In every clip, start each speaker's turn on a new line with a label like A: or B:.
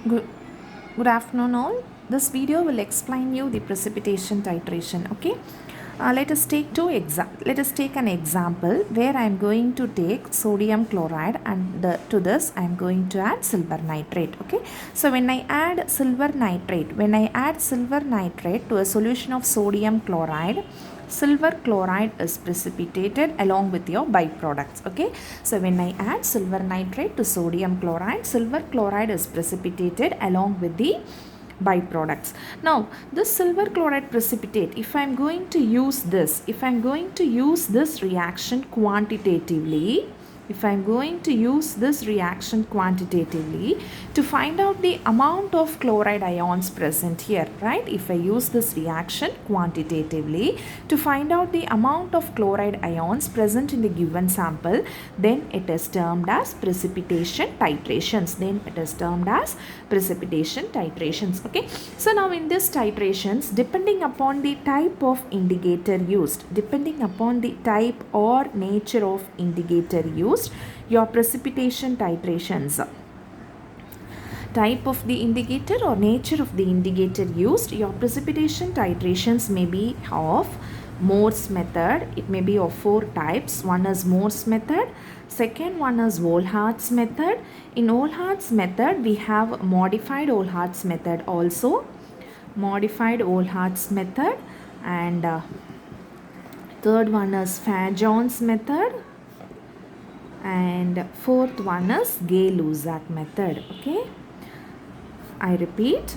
A: Good, good afternoon all. This video will explain you the precipitation titration. Okay. Let us take an example where I am going to take sodium chloride and to this I am going to add silver nitrate. Okay. So when I add silver nitrate to a solution of sodium chloride, silver chloride is precipitated along with your byproducts. Okay, so when I add silver nitrate to sodium chloride, silver chloride is precipitated along with the byproducts. Now this silver chloride precipitate, if I am going to use this reaction quantitatively, if I am going to use this reaction quantitatively to find out the amount of chloride ions present here, right? If I use this reaction quantitatively to find out the amount of chloride ions present in the given sample, then it is termed as precipitation titrations. Okay, so now in this titrations, depending upon the type of indicator used, depending upon the type or nature of indicator used, your precipitation titrations, type of the indicator or nature of the indicator used, your precipitation titrations may be of Morse method. It may be of four types. One is Morse method, second one is Volhardt's method. In Volhardt's method we have modified Volhardt's method also, and third one is Fajon's method, and fourth one is Gay-Lussac method. Okay, I repeat,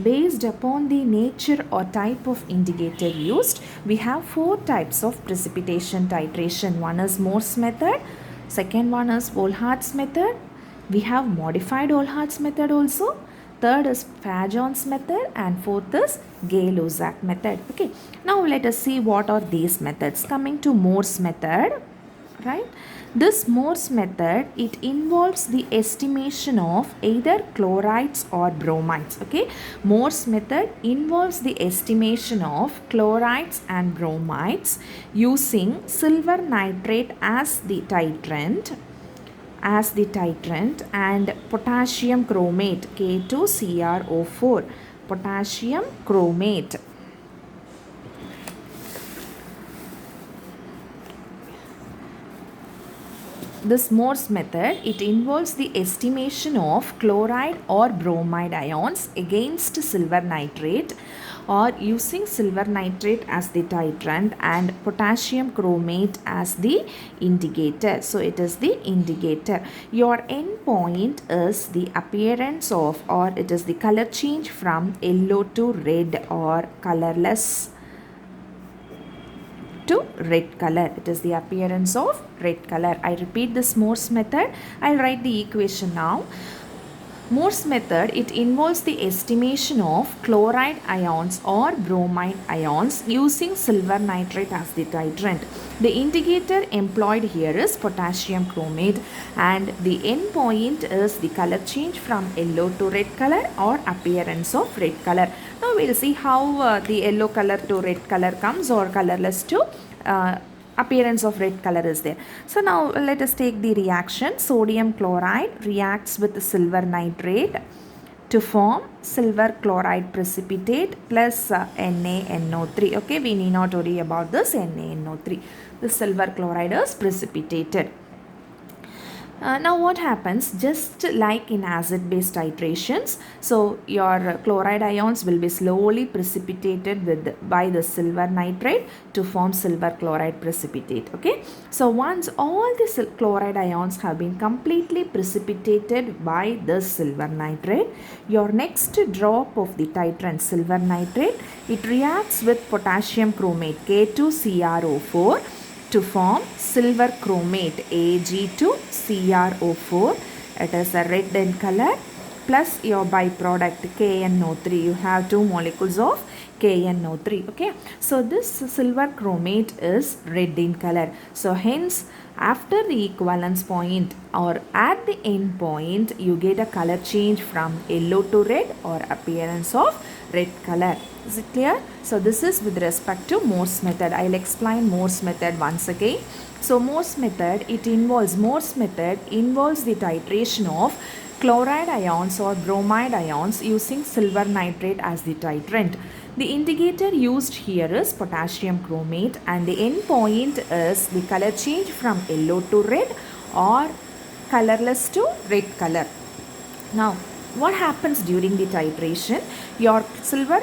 A: based upon the nature or type of indicator used, we have four types of precipitation titration. One is Morse method, second one is Volhardt's method, we have modified Volhardt's method also, third is Fajon's method, and fourth is Gay-Lussac method. Okay, now let us see what are these methods. Coming to Morse method, right? This Morse method, it involves the estimation of either chlorides or bromides. Okay, Morse method involves the estimation of chlorides and bromides using silver nitrate as the titrant, and potassium chromate, K2CrO4, potassium chromate. This Morse method, it involves the estimation of chloride or bromide ions against silver nitrate, or using silver nitrate as the titrant and potassium chromate as the indicator. So it is the indicator. Your end point is the appearance of, or it is the color change from yellow to red or colorless to red color. It is the appearance of red color. I repeat this Morse method. I'll write the equation now. Morse method, it involves the estimation of chloride ions or bromide ions using silver nitrate as the titrant. The indicator employed here is potassium chromate, and the end point is the color change from yellow to red color or appearance of red color. Now we'll see how the yellow color to red color comes, or colorless to appearance of red color is there. So now let us take the reaction. Sodium chloride reacts with silver nitrate to form silver chloride precipitate plus NaNO3. Okay, we need not worry about this NaNO3. The silver chloride is precipitated. Now what happens, just like in acid base titrations, so your chloride ions will be slowly precipitated by the silver nitrate to form silver chloride precipitate. Okay, so once all the chloride ions have been completely precipitated by the silver nitrate, your next drop of the titrant silver nitrate, it reacts with potassium chromate, K2CrO4, to form silver chromate, Ag2CrO4. It is a red in color, plus your byproduct KNO3. You have two molecules of KNO3. Okay, so this silver chromate is red in color. So hence, after the equivalence point or at the end point, you get a color change from yellow to red or appearance of red color. Is it clear? So this is with respect to Morse method. I will explain Morse method once again. So Morse method involves the titration of chloride ions or bromide ions using silver nitrate as the titrant. The indicator used here is potassium chromate, and the end point is the color change from yellow to red or colorless to red color. Now, what happens during the titration? Your silver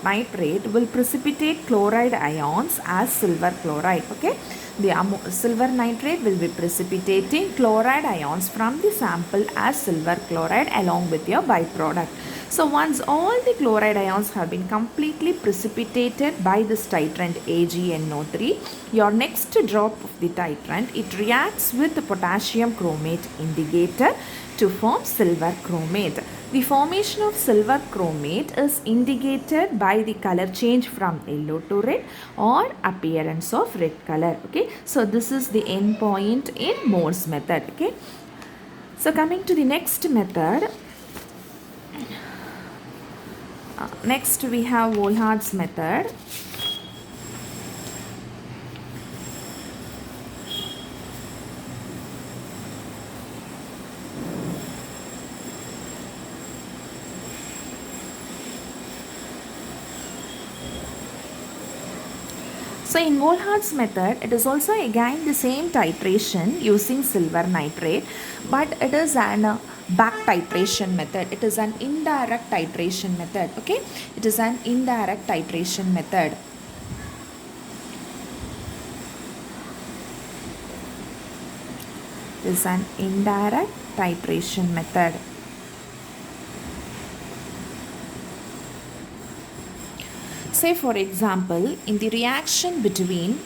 A: nitrate will precipitate chloride ions as silver chloride. Okay, the silver nitrate will be precipitating chloride ions from the sample as silver chloride along with your byproduct. So once all the chloride ions have been completely precipitated by this titrant AgNO3, your next drop of the titrant, it reacts with the potassium chromate indicator to form silver chromate. The formation of silver chromate is indicated by the color change from yellow to red or appearance of red color. Okay, so this is the end point in Morse method. Okay, so coming to the next method. Next we have Volhard's method. So in Volhard's method, it is also again the same titration using silver nitrate, but it is an back titration method. It is an indirect titration method. Okay, it is an indirect titration method. It is an indirect titration method. Say for example, in the reaction between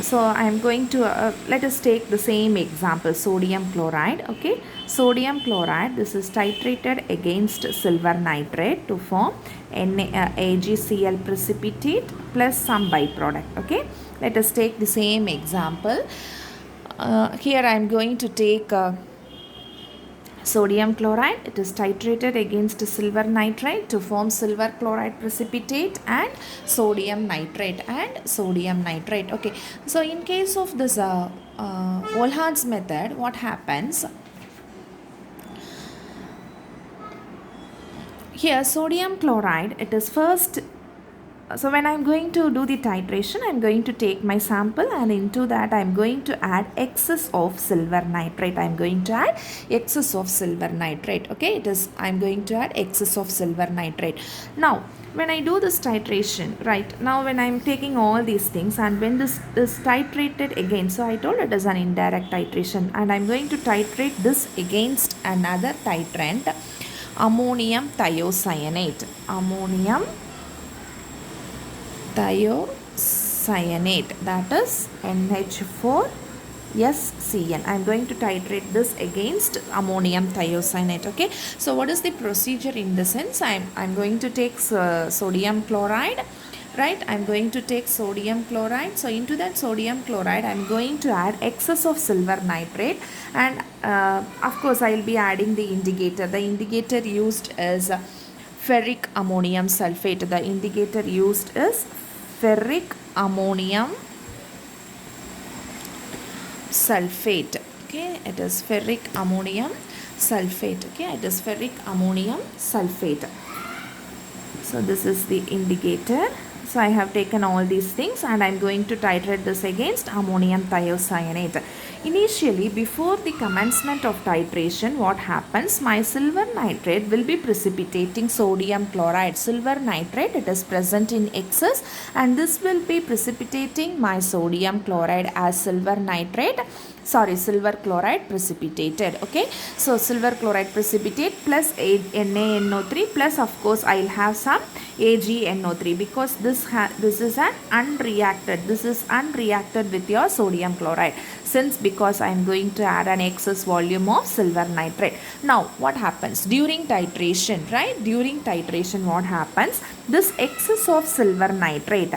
A: so I am going to let us take the same example, sodium chloride. Okay, sodium chloride, this is titrated against silver nitrate to form AgCl precipitate plus some byproduct. Okay, let us take the same example. Here I am going to take sodium chloride. It is titrated against silver nitrate to form silver chloride precipitate and sodium nitrate Okay, so in case of this Volhard's method, what happens? Here sodium chloride, it is first. So when I am going to do the titration, I am going to take my sample and into that I am going to add excess of silver nitrate. I am going to add excess of silver nitrate. Okay, I am going to add excess of silver nitrate. Now, when I do this titration, right, now when I am taking all these things and when this is titrated again, so I told it is an indirect titration, and I am going to titrate this against another titrant, ammonium thiocyanate. Ammonium thiocyanate, that is NH4SCN. I am going to titrate this against ammonium thiocyanate. Okay, so what is the procedure in the sense? I am going to take sodium chloride, right? I am going to take sodium chloride. So into that sodium chloride I am going to add excess of silver nitrate, and of course I will be adding the indicator. The indicator used is ferric ammonium sulfate. The indicator used is ferric ammonium sulfate. Okay, it is ferric ammonium sulfate. Okay, it is ferric ammonium sulfate. So this is the indicator. So I have taken all these things and I am going to titrate this against ammonium thiocyanate. Initially, before the commencement of titration, what happens? My silver nitrate will be precipitating sodium chloride. Silver nitrate, it is present in excess, and this will be precipitating my sodium chloride as silver chloride precipitated. Okay, so silver chloride precipitate plus NaNO3 plus of course I will have some AgNO3 because this is an unreacted. This is unreacted with your sodium chloride, because I am going to add an excess volume of silver nitrate. Now what happens during titration, right? During titration what happens? This excess of silver nitrate.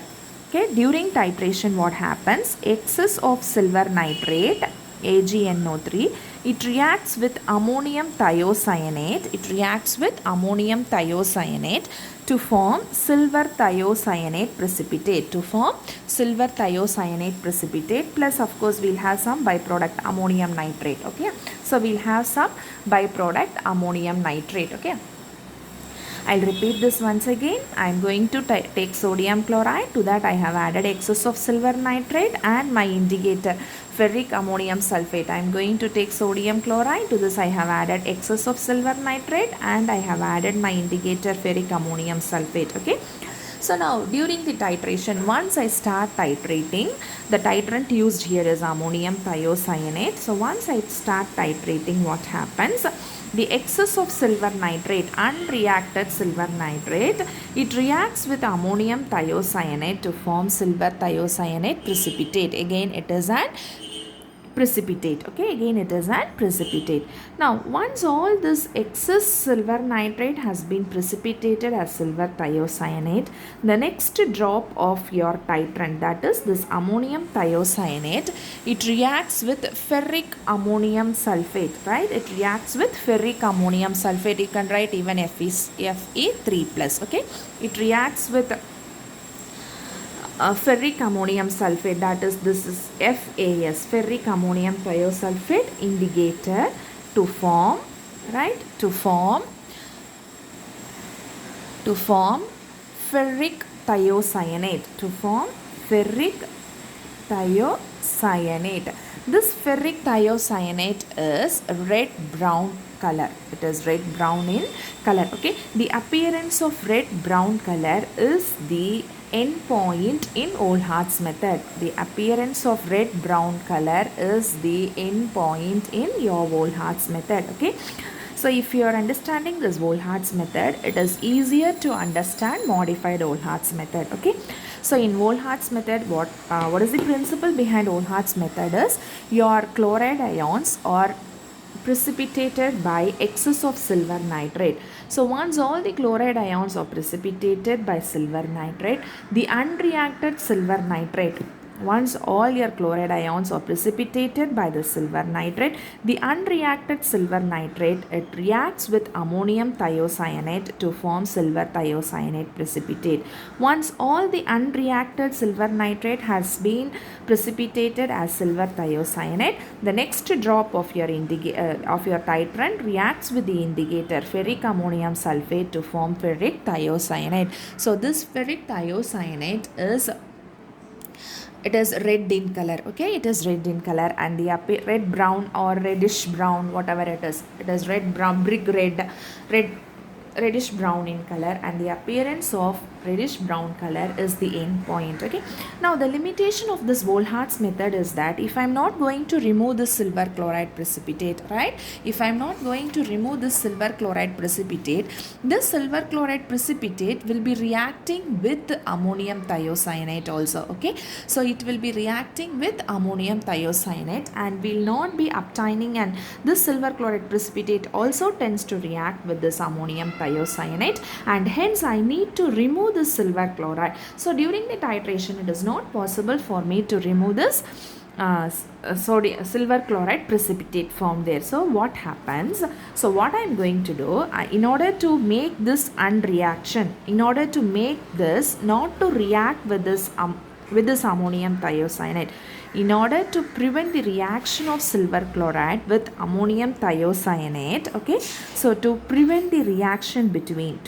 A: Okay, during titration what happens? Excess of silver nitrate AgNO3, it reacts with ammonium thiocyanate. It reacts with ammonium thiocyanate to form silver thiocyanate precipitate. To form silver thiocyanate precipitate, plus of course we'll have some byproduct ammonium nitrate. Okay, so we'll have some byproduct ammonium nitrate. Okay, I'll repeat this once again. I am going to take sodium chloride. To that I have added excess of silver nitrate and my indicator ferric ammonium sulfate. I am going to take sodium chloride. To this I have added excess of silver nitrate and I have added my indicator ferric ammonium sulfate. Okay. So now during the titration, once I start titrating, the titrant used here is ammonium thiocyanate. So once I start titrating, what happens? The excess of silver nitrate, unreacted silver nitrate, it reacts with ammonium thiocyanate to form silver thiocyanate precipitate. Again it is an precipitate. Okay, again it is an precipitate. Now once all this excess silver nitrate has been precipitated as silver thiocyanate, the next drop of your titrant, that is this ammonium thiocyanate, it reacts with ferric ammonium sulfate, right? It reacts with ferric ammonium sulfate. You can write even Fe3 plus. Okay, it reacts with ferric ammonium sulfate, that is this is FAS, ferric ammonium thiosulfate indicator, to form, right, to form ferric thiocyanate, to form ferric thiocyanate. This ferric thiocyanate is red brown color. It is red brown in color. Okay, the appearance of red brown color is the end point in Volhardt's method. The appearance of red brown color is the end point in your Volhardt's method. Okay, so if you are understanding this Volhardt's method, it is easier to understand modified Volhardt's method. Okay, so in Volhardt's method, what is the principle behind Volhardt's method is your chloride ions are precipitated by excess of silver nitrate. So once all the chloride ions are precipitated by silver nitrate, the unreacted silver nitrate, once all your chloride ions are precipitated by the silver nitrate, the unreacted silver nitrate, it reacts with ammonium thiocyanate to form silver thiocyanate precipitate. Once all the unreacted silver nitrate has been precipitated as silver thiocyanate, the next drop of your titrant reacts with the indicator ferric ammonium sulfate to form ferric thiocyanate. So this ferric thiocyanate is, it is red in color. Okay, it is red in color, and the red brown or reddish brown, whatever it is red brown, brick red, reddish brown in color, and the appearance of reddish brown color is the end point. Okay, now the limitation of this Volhardt's method is that if I am not going to remove the silver chloride precipitate, right, if I am not going to remove this silver chloride precipitate, this silver chloride precipitate will be reacting with ammonium thiocyanate also. Okay, so it will be reacting with ammonium thiocyanate and will not be obtaining, and this silver chloride precipitate also tends to react with this ammonium thiocyanate, and hence I need to remove this silver chloride. So during the titration, it is not possible for me to remove this silver chloride precipitate from there. So what happens? So what I am going to do, in order to make this unreaction, in order to make this not to react with this ammonium thiocyanate, in order to prevent the reaction of silver chloride with ammonium thiocyanate, okay, so to prevent the reaction between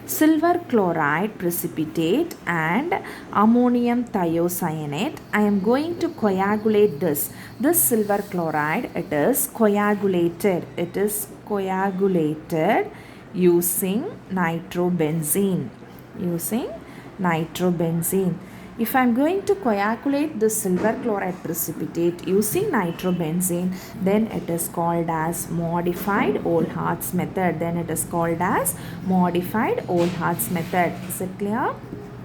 A: silver chloride precipitate and ammonium thiocyanate, I am going to coagulate this silver chloride. It is coagulated using nitrobenzene. If I am going to coagulate the silver chloride precipitate using nitrobenzene, then it is called as modified Volhardt's method. Is it clear?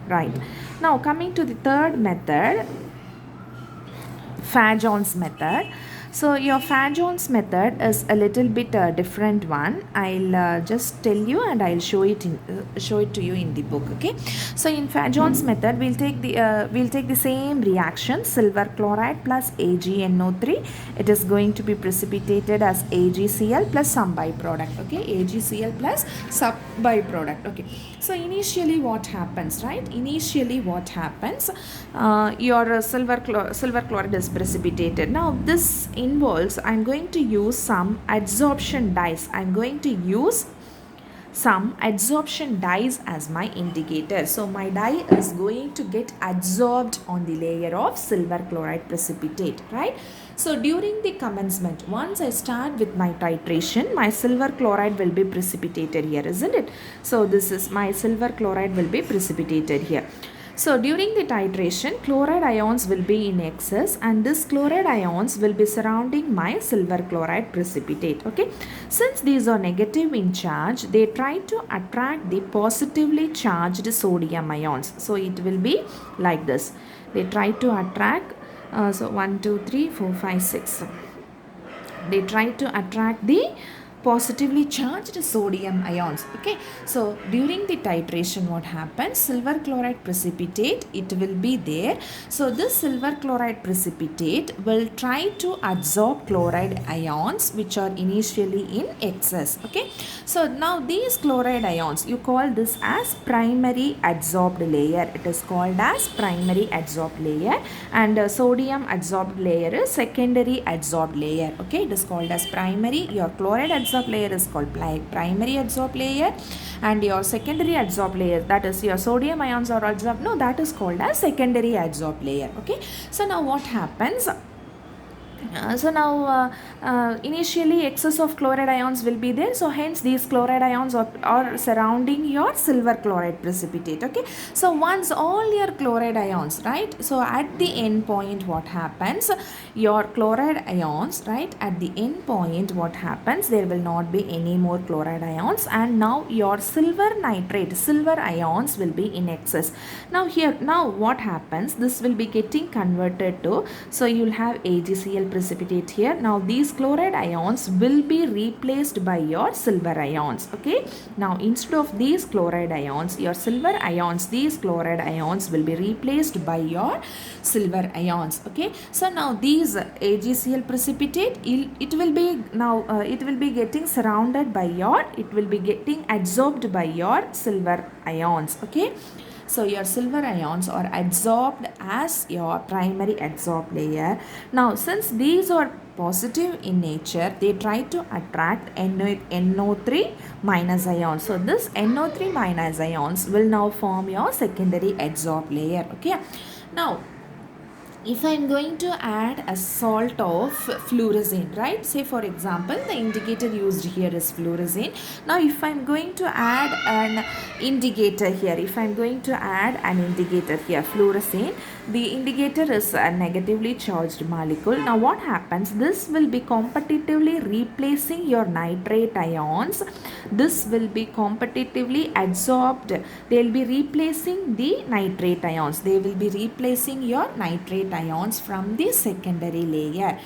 A: Right. Now coming to the third method, Fajon's method. So your Fajon's method is a little bit different one. I'll just tell you and I'll show it to you in the book. Okay. So in Fajon's method, we'll take the same reaction, silver chloride plus AgNO3. It is going to be precipitated as AgCl plus some byproduct. Okay, AgCl plus sub byproduct. Okay. So initially what happens, right? Initially what happens, your silver chloride is precipitated. Now this involves, I'm going to use some adsorption dyes. I'm going to use some adsorption dyes as my indicator. So my dye is going to get adsorbed on the layer of silver chloride precipitate, right? So during the commencement, once I start with my titration, my silver chloride will be precipitated here, isn't it? So this is my silver chloride will be precipitated here. So during the titration, chloride ions will be in excess and this chloride ions will be surrounding my silver chloride precipitate. Okay. Since these are negative in charge, they try to attract the positively charged sodium ions. So it will be like this. They try to attract, so 1, 2, 3, 4, 5, 6. They try to attract the positively charged sodium ions. Okay, so during the titration what happens, silver chloride precipitate, it will be there. So this silver chloride precipitate will try to absorb chloride ions which are initially in excess. Okay, so now these chloride ions, you call this as primary adsorbed layer. It is called as primary adsorbed layer, and sodium adsorbed layer is secondary adsorbed layer. Okay, it is called as primary. Your chloride adsorbed layer is called primary adsorbed layer, and your secondary adsorbed layer, that is your sodium ions are adsorbed, no, that is called as secondary adsorbed layer. Okay, so now what happens, initially excess of chloride ions will be there, so hence these chloride ions are surrounding your silver chloride precipitate. Okay, so once all your chloride ions, right, so at the end point what happens, your chloride ions, right, at the end point what happens, there will not be any more chloride ions, and now your silver nitrate, silver ions will be in excess. Now here, now what happens, this will be getting converted to, so you will have AgCl precipitate here. Now these chloride ions will be replaced by your silver ions. Okay, now instead of these chloride ions, your silver ions, these chloride ions will be replaced by your silver ions. Okay, so now these AgCl precipitate, it will be now it will be getting surrounded by your, it will be getting absorbed by your silver ions. Okay, so your silver ions are adsorbed as your primary adsorbed layer. Now since these are positive in nature, they try to attract NO3 minus ions. So this NO3 minus ions will now form your secondary adsorbed layer. Okay, now if I am going to add a salt of fluorescein, right, say for example the indicator used here is fluorescein. Now if I am going to add an indicator here, if I am going to add an indicator here, fluorescein, the indicator is a negatively charged molecule. Now what happens, this will be competitively replacing your nitrate ions, this will be competitively adsorbed, they will be replacing the nitrate ions, they will be replacing your nitrate ions from the secondary layer,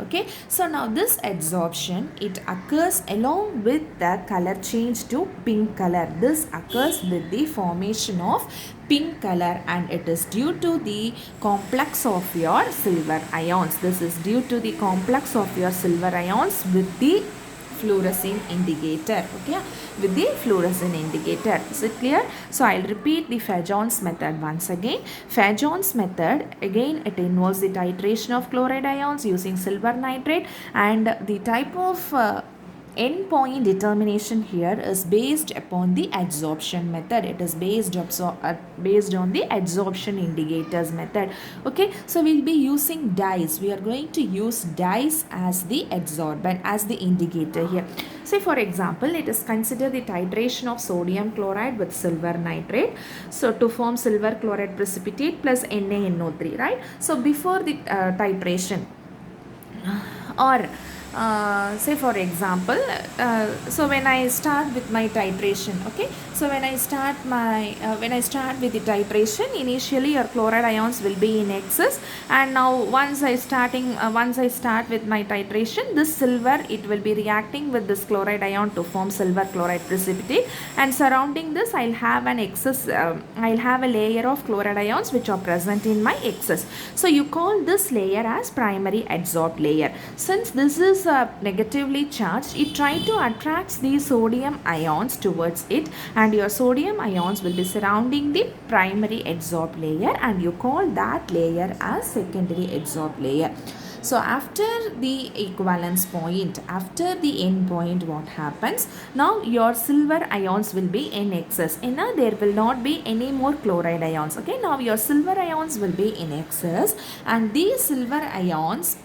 A: Okay, so now this adsorption, it occurs along with the color change to pink color. This occurs with the formation of pink color, and it is due to the complex of your silver ions. This is due to the complex of your silver ions with the fluorescein indicator. Okay, with the fluorescein indicator. Is it clear? So I'll repeat the Fajon's method once again. Fajon's method, again it involves the titration of chloride ions using silver nitrate, and the type of endpoint determination here is based upon the adsorption method. It is based on the adsorption indicators method. Okay, so we'll be using dyes. We are going to use dyes as the adsorbent, as the indicator here. Say for example, let us consider the titration of sodium chloride with silver nitrate. So to form silver chloride precipitate plus NaNO3, right? So before the titration, or say for example, so when I start with my titration, okay, so when I start with the titration, initially your chloride ions will be in excess, and now once I start with my titration, this silver, it will be reacting with this chloride ion to form silver chloride precipitate, and surrounding this I'll have an excess, I'll have a layer of chloride ions which are present in my excess. So you call this layer as primary adsorbed layer. Since this is negatively charged, it try to attract the sodium ions towards it, and your sodium ions will be surrounding the primary adsorbed layer, and you call that layer as secondary adsorbed layer. So after the equivalence point, after the end point, what happens? Now your silver ions will be in excess. Now there will not be any more chloride ions. Okay, now your silver ions will be in excess, and these silver ions,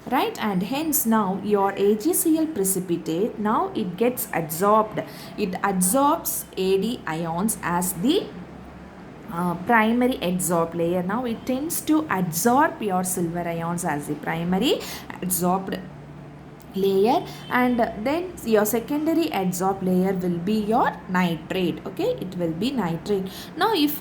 A: right, and hence now your AgCl precipitate, now it gets absorbed. It absorbs Ad ions as the primary adsorbed layer. Now it tends to absorb your silver ions as the primary adsorbed layer, and then your secondary adsorbed layer will be your nitrate. Okay, it will be nitrate. Now if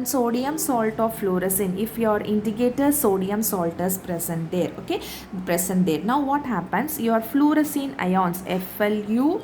A: sodium salt of fluorescein, if your indicator sodium salt is present there, okay, present there, now what happens? Your fluorescein ions, FluoRescein,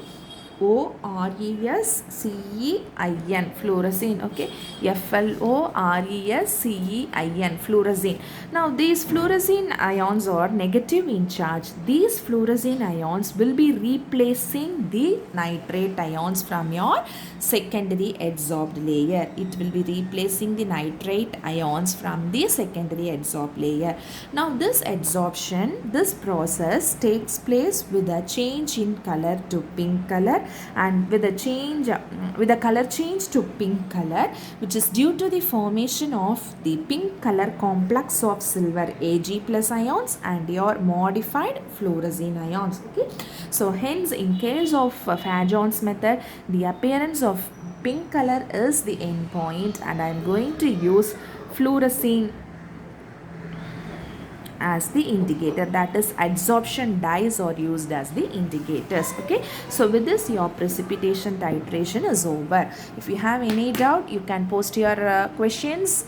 A: fluorescein, okay, FluoRescein, fluorescein. Now these fluorescein ions are negative in charge. These fluorescein ions will be replacing the nitrate ions from your secondary adsorbed layer. It will be replacing the nitrate ions from the secondary adsorbed layer. Now this adsorption, this process takes place with a change in color to pink color, and with a color change to pink color, which is due to the formation of the pink color complex of silver Ag plus ions and your modified fluorescein ions. Okay, so hence in case of Fajon's method, the appearance of pink color is the end point, and I am going to use fluorescein as the indicator, that is adsorption dyes are used as the indicators. Okay, so with this your precipitation titration is over. If you have any doubt, you can post your questions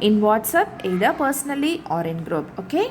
A: in WhatsApp, either personally or in group. Okay.